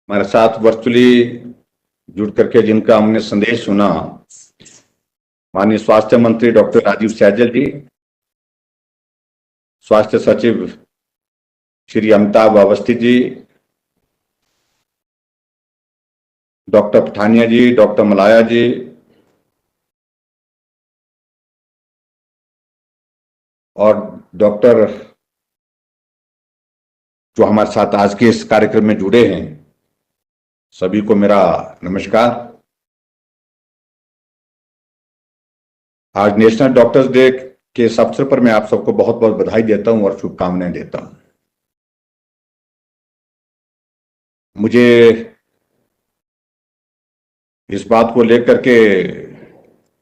हमारे साथ वर्चुअली जुड़ करके जिनका हमने संदेश सुना, माननीय स्वास्थ्य मंत्री डॉक्टर राजीव सैजल जी, स्वास्थ्य सचिव श्री अमिताभ अवस्थी जी, डॉक्टर पठानिया जी, डॉक्टर मलाया जी, और डॉक्टर जो हमारे साथ आज के इस कार्यक्रम में जुड़े हैं, सभी को मेरा नमस्कार। आज नेशनल डॉक्टर्स डे के इस अवसर पर मैं आप सबको बहुत बहुत बधाई देता हूं और शुभकामनाएं देता हूं। मुझे इस बात को लेकर के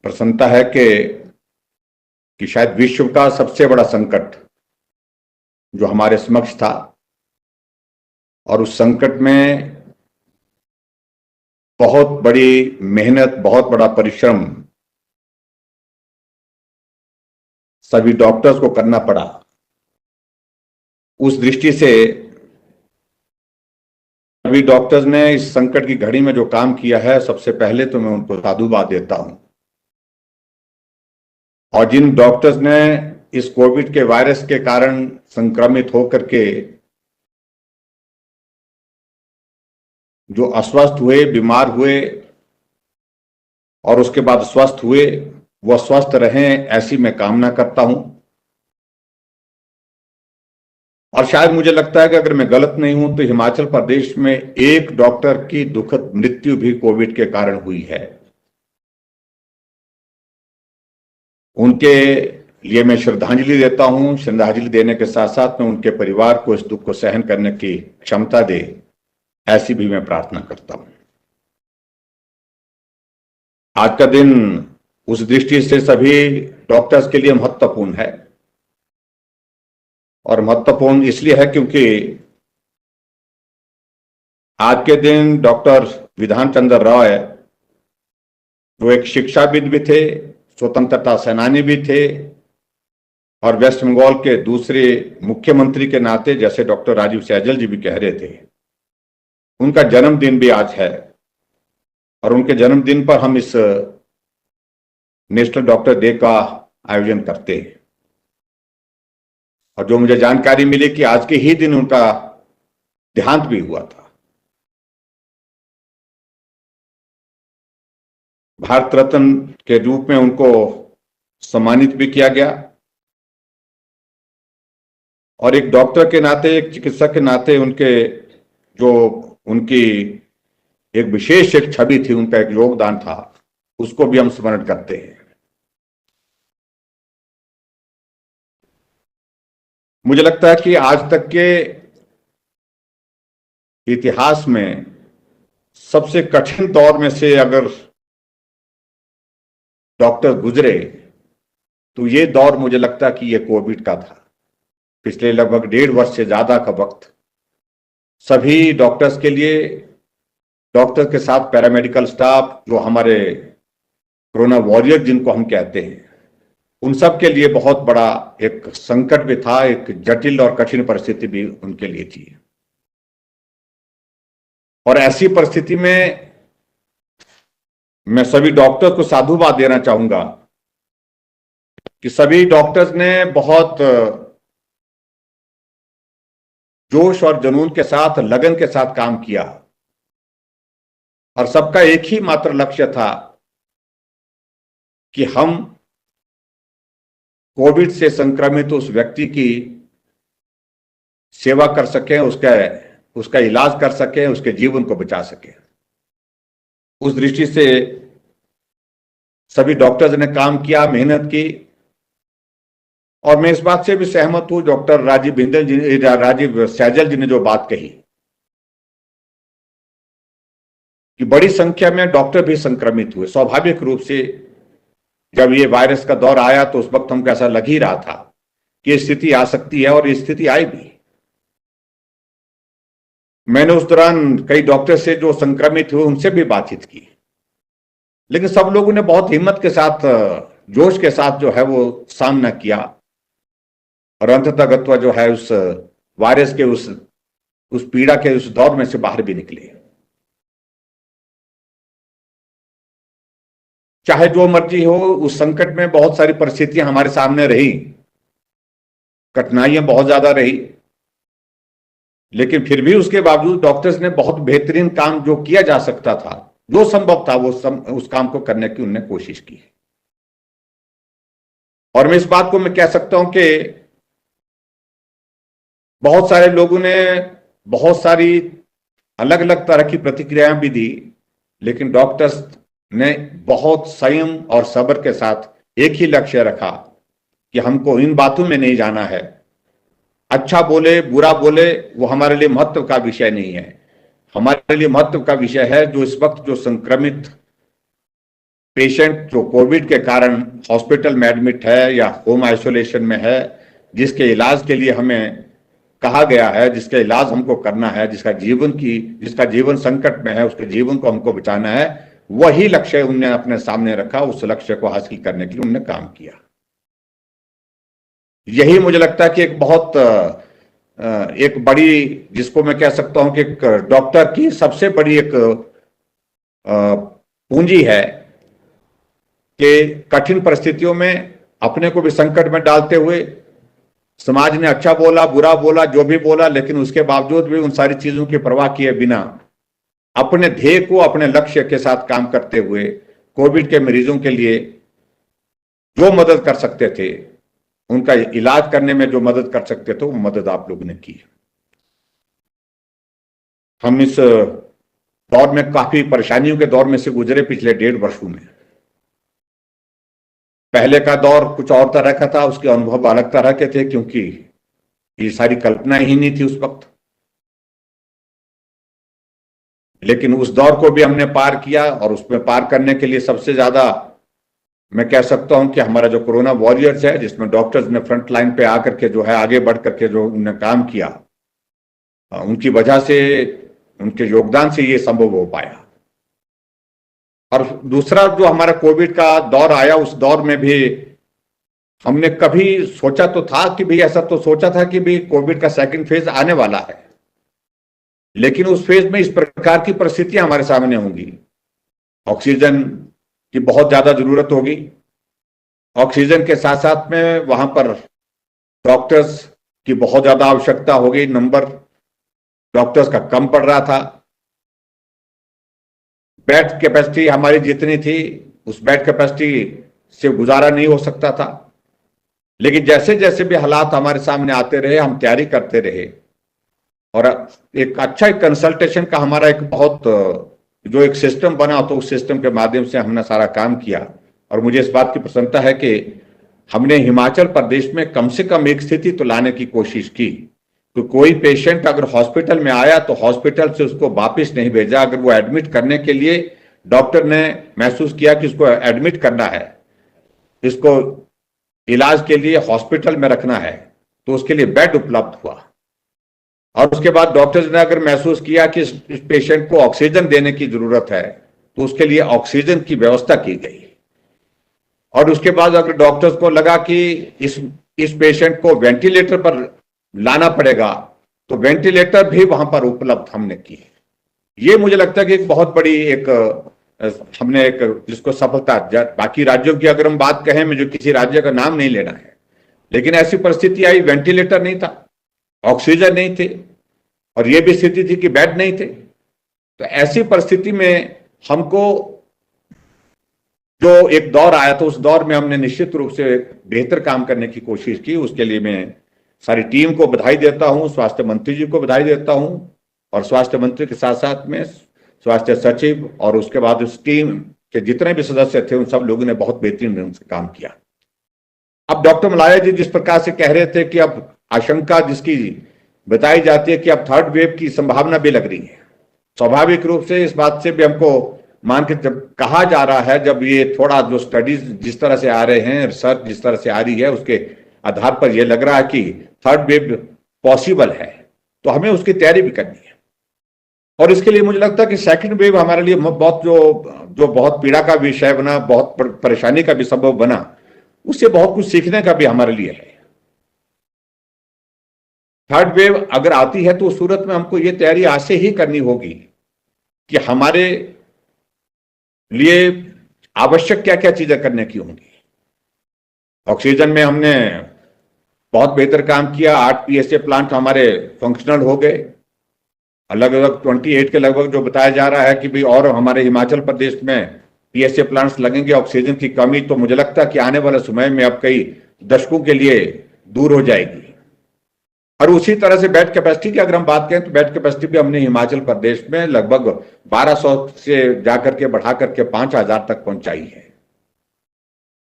प्रसन्नता है कि शायद विश्व का सबसे बड़ा संकट जो हमारे समक्ष था, और उस संकट में बहुत बड़ी मेहनत, बहुत बड़ा परिश्रम सभी डॉक्टर्स को करना पड़ा। उस दृष्टि से सभी डॉक्टर्स ने इस संकट की घड़ी में जो काम किया है, सबसे पहले तो मैं उनको साधुवाद देता हूं। और जिन डॉक्टर्स ने इस कोविड के वायरस के कारण संक्रमित होकर के जो अस्वस्थ हुए, बीमार हुए और उसके बाद स्वस्थ हुए, वह स्वस्थ रहें, ऐसी मैं कामना करता हूं। और शायद मुझे लगता है कि अगर मैं गलत नहीं हूं तो हिमाचल प्रदेश में एक डॉक्टर की दुखद मृत्यु भी कोविड के कारण हुई है। उनके लिए मैं श्रद्धांजलि देता हूं। श्रद्धांजलि देने के साथ साथ मैं उनके परिवार को इस दुख को सहन करने की क्षमता दे, ऐसी भी मैं प्रार्थना करता हूं। आज का दिन उस दृष्टि से सभी डॉक्टर्स के लिए महत्वपूर्ण है, और महत्वपूर्ण इसलिए है क्योंकि आज के दिन डॉक्टर विधान चंद्र रॉय, जो एक शिक्षाविद भी थे, स्वतंत्रता सेनानी भी थे, और वेस्ट बंगाल के दूसरे मुख्यमंत्री के नाते, जैसे डॉक्टर राजीव सैजल जी भी कह रहे थे, उनका जन्मदिन भी आज है। और उनके जन्मदिन पर हम इस नेशनल डॉक्टर डे का आयोजन करते हैं। और जो मुझे जानकारी मिली कि आज के ही दिन उनका देहांत भी हुआ था। भारत रत्न के रूप में उनको सम्मानित भी किया गया। और एक डॉक्टर के नाते, एक चिकित्सक के नाते उनकी एक विशेष एक छवि थी, उनका एक योगदान था, उसको भी हम स्मरण करते हैं। मुझे लगता है कि आज तक के इतिहास में सबसे कठिन दौर में से अगर डॉक्टर गुजरे तो ये दौर मुझे लगता है कि ये कोविड का था। पिछले लगभग 1.5 वर्ष से ज्यादा का वक्त सभी डॉक्टर्स के लिए, डॉक्टर के साथ पैरामेडिकल स्टाफ, जो हमारे कोरोना वॉरियर जिनको हम कहते हैं, उन सब के लिए बहुत बड़ा एक संकट भी था, एक जटिल और कठिन परिस्थिति भी उनके लिए थी। और ऐसी परिस्थिति में मैं सभी डॉक्टर्स को साधुवाद देना चाहूंगा कि सभी डॉक्टर्स ने बहुत जोश और जुनून के साथ, लगन के साथ काम किया, और सबका एक ही मात्र लक्ष्य था कि हम कोविड से संक्रमित उस व्यक्ति की सेवा कर सकें, उसका इलाज कर सकें, उसके जीवन को बचा सकें। उस दृष्टि से सभी डॉक्टर्स ने काम किया, मेहनत की। और मैं इस बात से भी सहमत हूं, डॉक्टर राजीव सैजल जी ने जो बात कही कि बड़ी संख्या में डॉक्टर भी संक्रमित हुए। स्वाभाविक रूप से जब ये वायरस का दौर आया तो उस वक्त हमको ऐसा लग ही रहा था कि स्थिति आ सकती है, और ये स्थिति आई भी। मैंने उस दौरान कई डॉक्टर से जो संक्रमित हुए उनसे भी बातचीत की, लेकिन सब लोगों ने बहुत हिम्मत के साथ, जोश के साथ जो है वो सामना किया, और अंततः जो है उस वायरस के उस पीड़ा के उस दौर में से बाहर भी निकले। चाहे जो मर्जी हो, उस संकट में बहुत सारी परिस्थितियां हमारे सामने रही, कठिनाइयां बहुत ज्यादा रही, लेकिन फिर भी उसके बावजूद डॉक्टर्स ने बहुत बेहतरीन काम जो किया जा सकता था, जो संभव था, उस काम को करने की उन्होंने कोशिश की। और मैं इस बात को मैं कह सकता हूं कि बहुत सारे लोगों ने बहुत सारी अलग अलग तरह की प्रतिक्रियाएं भी दी, लेकिन डॉक्टर्स ने बहुत संयम और सब्र के साथ एक ही लक्ष्य रखा कि हमको इन बातों में नहीं जाना है। अच्छा बोले बुरा बोले वो हमारे लिए महत्व का विषय नहीं है। हमारे लिए महत्व का विषय है जो इस वक्त जो संक्रमित पेशेंट जो कोविड के कारण हॉस्पिटल में एडमिट है या होम आइसोलेशन में है, जिसके इलाज के लिए हमें कहा गया है, जिसका इलाज हमको करना है, जिसका जीवन संकट में है, उसके जीवन को हमको बचाना है, वही लक्ष्य उन्होंने अपने सामने रखा। उस लक्ष्य को हासिल करने के लिए उन्होंने काम किया। यही मुझे लगता है कि एक बहुत एक बड़ी, जिसको मैं कह सकता हूं कि डॉक्टर की सबसे बड़ी एक पूंजी है कि कठिन परिस्थितियों में अपने को भी संकट में डालते हुए समाज ने अच्छा बोला बुरा बोला जो भी बोला, लेकिन उसके बावजूद भी उन सारी चीजों की परवाह किए बिना अपने ध्येय को अपने लक्ष्य के साथ काम करते हुए कोविड के मरीजों के लिए जो मदद कर सकते थे, उनका इलाज करने में जो मदद कर सकते थे, वो मदद आप लोगों ने की। हम इस दौर में काफी परेशानियों के दौर में से गुजरे पिछले 1.5 वर्षों में। पहले का दौर कुछ और तरह का था, उसके अनुभव अलग तरह के थे, क्योंकि ये सारी कल्पना ही नहीं थी उस वक्त। लेकिन उस दौर को भी हमने पार किया, और उसमें पार करने के लिए सबसे ज्यादा मैं कह सकता हूं कि हमारा जो कोरोना वॉरियर्स है, जिसमें डॉक्टर्स ने फ्रंट लाइन पे आकर के जो है आगे बढ़ करके जो उन्होंने काम किया, उनकी वजह से, उनके योगदान से ये संभव हो पाया। और दूसरा जो हमारा कोविड का दौर आया, उस दौर में भी हमने कभी सोचा तो था कि भाई, ऐसा तो सोचा था कि भाई कोविड का सेकंड फेज आने वाला है, लेकिन उस फेज में इस प्रकार की परिस्थितियां हमारे सामने होंगी। ऑक्सीजन की बहुत ज्यादा जरूरत होगी, ऑक्सीजन के साथ साथ में वहां पर डॉक्टर्स की बहुत ज्यादा आवश्यकता होगी। नंबर डॉक्टर्स का कम पड़ रहा था, बेड कैपेसिटी हमारी जितनी थी उस बेड कैपेसिटी से गुजारा नहीं हो सकता था। लेकिन जैसे जैसे भी हालात हमारे सामने आते रहे, हम तैयारी करते रहे, और एक अच्छा कंसल्टेशन का हमारा एक बहुत जो एक सिस्टम बना, तो उस सिस्टम के माध्यम से हमने सारा काम किया। और मुझे इस बात की प्रसन्नता है कि हमने हिमाचल प्रदेश में कम से कम एक स्थिति तो लाने की कोशिश की, तो कोई पेशेंट अगर हॉस्पिटल में आया तो हॉस्पिटल से उसको वापस नहीं भेजा। अगर वो एडमिट करने के लिए डॉक्टर ने महसूस किया कि उसको एडमिट करना है, इसको इलाज के लिए हॉस्पिटल में रखना है, तो उसके लिए बेड उपलब्ध हुआ। और उसके बाद डॉक्टर्स ने अगर महसूस किया कि इस पेशेंट को ऑक्सीजन देने की जरूरत है, तो उसके लिए ऑक्सीजन की व्यवस्था की गई। और उसके बाद अगर डॉक्टर्स को लगा कि इस पेशेंट को वेंटिलेटर पर लाना पड़ेगा, तो वेंटिलेटर भी वहां पर उपलब्ध हमने की। ये मुझे लगता है कि एक बहुत बड़ी हमने एक जिसको सफलता, बाकी राज्यों की अगर हम बात कहें, मुझे किसी राज्य का नाम नहीं लेना है, लेकिन ऐसी परिस्थिति आई, वेंटिलेटर नहीं था, ऑक्सीजन नहीं थे, और यह भी स्थिति थी कि बेड नहीं थे। तो ऐसी परिस्थिति में हमको जो एक दौर आया, तो उस दौर में हमने निश्चित रूप से बेहतर काम करने की कोशिश की। उसके लिए मैं सारी टीम को बधाई देता हूं, स्वास्थ्य मंत्री जी को बधाई देता हूं, और स्वास्थ्य मंत्री के साथ साथ में स्वास्थ्य सचिव और उसके बाद उस टीम के जितने भी सदस्य थे, उन सब लोगों ने बहुत बेहतरीन ढंग से काम किया। अब डॉक्टर मलाया जी जिस प्रकार से कह रहे थे कि अब आशंका जिसकी बताई जाती है कि अब थर्ड वेव की संभावना भी लग रही है, स्वाभाविक रूप से इस बात से भी हमको मान के जब कहा जा रहा है, जब ये थोड़ा जो स्टडीज जिस तरह से आ रहे हैं, रिसर्च जिस तरह से आ रही है, उसके आधार पर यह लग रहा है कि थर्ड वेव पॉसिबल है, तो हमें उसकी तैयारी भी करनी है। और इसके लिए मुझे लगता है कि सेकंड वेव हमारे लिए बहुत जो बहुत पीड़ा का विषय बना, बहुत परेशानी का भी सबब बना, उससे बहुत कुछ सीखने का भी हमारे लिए है। थर्ड वेव अगर आती है तो उस सूरत में हमको ये तैयारी आज से ही करनी होगी कि हमारे लिए आवश्यक क्या क्या चीजें करने की होंगी। ऑक्सीजन में हमने बहुत बेहतर काम किया, 8 पीएसए प्लांट हमारे फंक्शनल हो गए, अलग अलग 28 के लगभग जो बताया जा रहा है कि भाई और हमारे हिमाचल प्रदेश में पीएसए प्लांट्स लगेंगे। ऑक्सीजन की कमी तो मुझे लगता है कि आने वाले समय में अब कई दशकों के लिए दूर हो जाएगी। और उसी तरह से बेड कैपेसिटी की अगर हम बात करें तो बेड कैपेसिटी भी हमने हिमाचल प्रदेश में लगभग 1200 से जाकर के बढ़ा करके 5000 तक पहुंचाई है।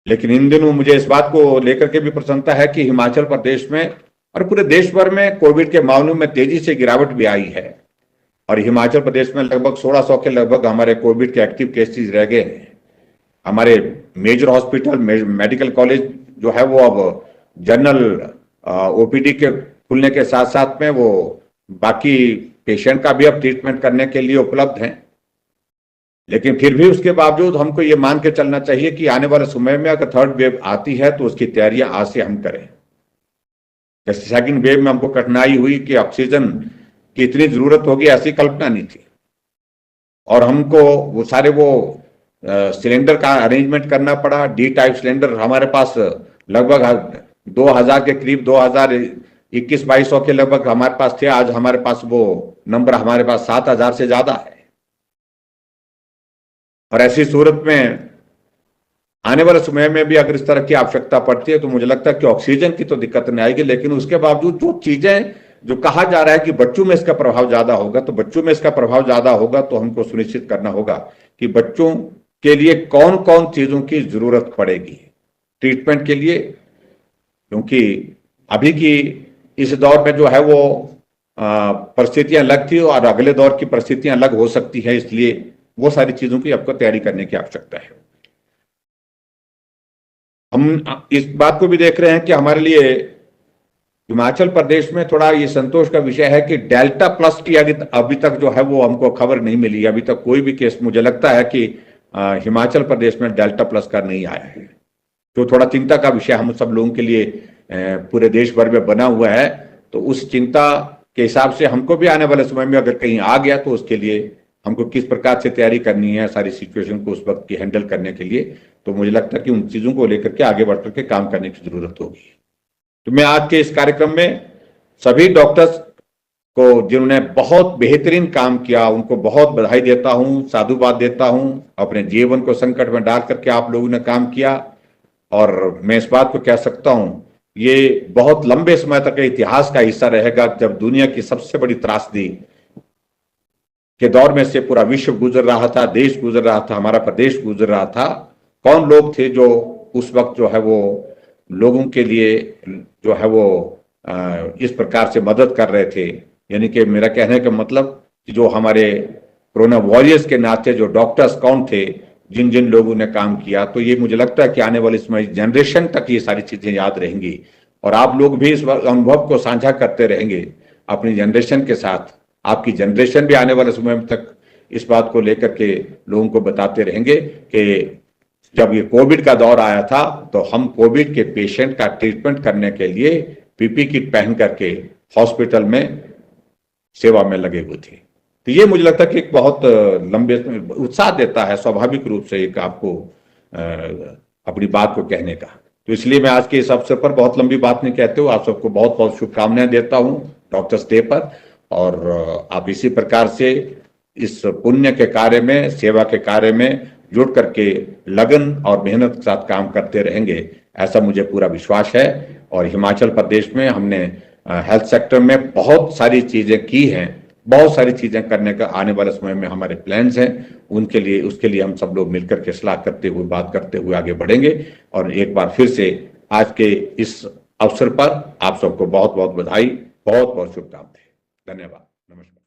लेकिन इन दिनों मुझे इस बात को लेकर के भी प्रसन्नता है कि हिमाचल प्रदेश में और पूरे देश भर में कोविड के मामलों में तेजी से गिरावट भी आई है और हिमाचल प्रदेश में लगभग 1600 के लगभग हमारे कोविड के एक्टिव केसेस रह गए हैं। हमारे मेजर हॉस्पिटल मेडिकल कॉलेज जो है वो अब जनरल ओपीडी के खुलने के साथ साथ में वो बाकी पेशेंट का भी अब ट्रीटमेंट करने के लिए उपलब्ध हैं। लेकिन फिर भी उसके बावजूद हमको ये मान के चलना चाहिए कि आने वाले समय में अगर थर्ड वेव आती है तो उसकी तैयारियां आज से हम करें। जैसे सेकंड वेव में हमको कठिनाई हुई कि ऑक्सीजन की इतनी जरूरत होगी ऐसी कल्पना नहीं थी और हमको वो सारे वो सिलेंडर का अरेंजमेंट करना पड़ा। डी टाइप सिलेंडर हमारे पास लगभग 2000 के करीब 2021-2200 के लगभग हमारे पास थे। आज हमारे पास वो नंबर हमारे पास 7000 से ज्यादा है। और ऐसी सूरत में आने वाले समय में भी अगर इस तरह की आवश्यकता पड़ती है तो मुझे लगता है कि ऑक्सीजन की तो दिक्कत नहीं आएगी। लेकिन उसके बावजूद जो चीजें जो कहा जा रहा है कि बच्चों में इसका प्रभाव ज्यादा होगा, तो बच्चों में इसका प्रभाव ज्यादा होगा तो हमको सुनिश्चित करना होगा कि बच्चों के लिए कौन कौन चीजों की जरूरत पड़ेगी ट्रीटमेंट के लिए। क्योंकि अभी की इस दौर में जो है वो परिस्थितियां अलग थी और अगले दौर की परिस्थितियां अलग हो सकती है, इसलिए वो सारी चीजों की आपको तैयारी करने की आवश्यकता है। हम इस बात को भी देख रहे हैं कि हमारे लिए हिमाचल प्रदेश में थोड़ा ये संतोष का विषय है कि डेल्टा प्लस की अभी तक जो है वो हमको खबर नहीं मिली। अभी तक कोई भी केस मुझे लगता है कि हिमाचल प्रदेश में डेल्टा प्लस का नहीं आया है, जो थोड़ा चिंता का विषय हम सब लोगों के लिए पूरे देश भर में बना हुआ है। तो उस चिंता के हिसाब से हमको भी आने वाले समय में अगर कहीं आ गया तो उसके लिए हमको किस प्रकार से तैयारी करनी है सारी सिचुएशन को उस वक्त की हैंडल करने के लिए, तो मुझे लगता है कि उन चीजों को लेकर के आगे बढ़ करके काम करने की जरूरत होगी। तो मैं आज के इस कार्यक्रम में सभी डॉक्टर्स को जिन्होंने बहुत बेहतरीन काम किया उनको बहुत बधाई देता हूं, साधुवाद देता हूं। अपने जीवन को संकट में डाल करके आप लोगों ने काम किया और मैं इस बात को कह सकता हूं ये बहुत लंबे समय तक इतिहास का हिस्सा रहेगा जब दुनिया की सबसे बड़ी त्रासदी के दौर में से पूरा विश्व गुजर रहा था, देश गुजर रहा था, हमारा प्रदेश गुजर रहा था। कौन लोग थे जो उस वक्त जो है वो लोगों के लिए जो है वो इस प्रकार से मदद कर रहे थे। यानी कि मेरा कहने का मतलब कि जो हमारे कोरोना वॉरियर्स के नाते जो डॉक्टर्स कौन थे, जिन जिन लोगों ने काम किया, तो ये मुझे लगता है कि आने वाले समय जनरेशन तक ये सारी चीजें याद रहेंगी और आप लोग भी इस अनुभव को साझा करते रहेंगे अपनी जनरेशन के साथ। आपकी जनरेशन भी आने वाले समय तक इस बात को लेकर के लोगों को बताते रहेंगे कि जब ये कोविड का दौर आया था तो हम कोविड के पेशेंट का ट्रीटमेंट करने के लिए पीपी किट पहन करके हॉस्पिटल में सेवा में लगे हुए थे। तो ये मुझे लगता है कि एक बहुत लंबे उत्साह देता है स्वाभाविक रूप से एक आपको अपनी बात को कहने का। तो इसलिए मैं आज के इस अवसर पर बहुत लंबी बात नहीं कहते हुए आप सबको बहुत बहुत शुभकामनाएं देता हूं डॉक्टर्स डे पर। और आप इसी प्रकार से इस पुण्य के कार्य में, सेवा के कार्य में जुड़ करके लगन और मेहनत के साथ काम करते रहेंगे, ऐसा मुझे पूरा विश्वास है। और हिमाचल प्रदेश में हमने हेल्थ सेक्टर में बहुत सारी चीजें की हैं, बहुत सारी चीजें करने का आने वाले समय में हमारे प्लान्स हैं। उनके लिए उसके लिए हम सब लोग मिलकर के सलाह करते हुए, बात करते हुए आगे बढ़ेंगे। और एक बार फिर से आज के इस अवसर पर आप सबको बहुत बहुत बधाई, बहुत बहुत शुभकामनाएं। धन्यवाद, नमस्कार।